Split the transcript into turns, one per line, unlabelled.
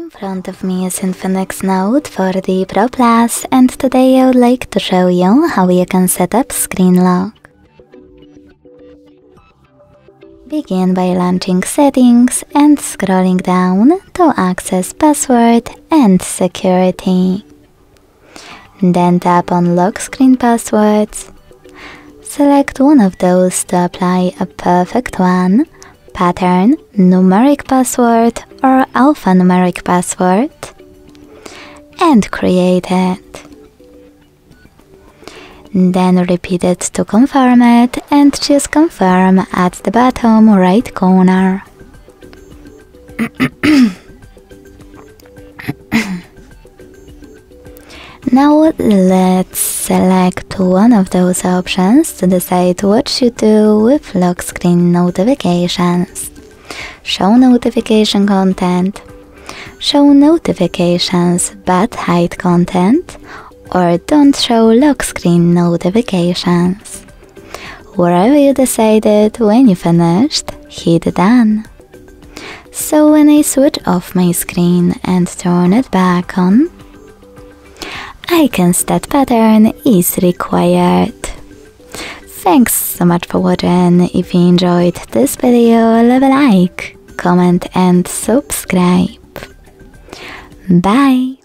In front of me is INFINIX Note 40 Pro Plus, and today I would like to show you how you can set up screen lock. Begin by launching Settings and scrolling down to access Password and Security. Then tap on Lock Screen Passwords. Select one of those to apply a perfect one: pattern, numeric password, or alphanumeric password, and create it. Then repeat it to confirm it and choose Confirm at the bottom right corner. Now let's select one of those options to decide what you do with lock screen notifications. Show notification content, show notifications but hide content, or don't show lock screen notifications. Wherever you decided, when you finished, hit Done. So when I switch off my screen and turn it back on, I can set pattern is required. Thanks so much for watching. If you enjoyed this video, leave a like, comment and subscribe. Bye!